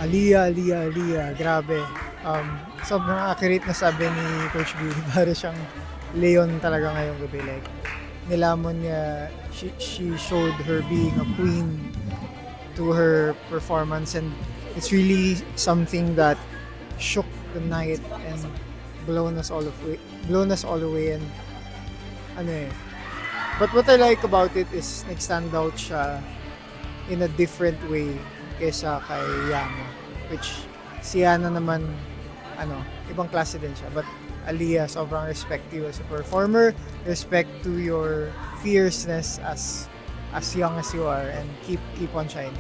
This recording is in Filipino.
Aliyah, grabe. Sobrang accurate na sabi ni Coach B. Para siyang Leon talaga ngayong gabi. Like, nilamon niya, she showed her being a queen to her performance, and it's really something that shook the night and blown us all away, and ano eh. But what I like about it is nag-stand out siya in a different way kaysa kay Yana, which si Yana naman ibang klase din siya, but Aliyah, sobrang respect you as a performer, respect to your fierceness as young as you are, and keep on shining.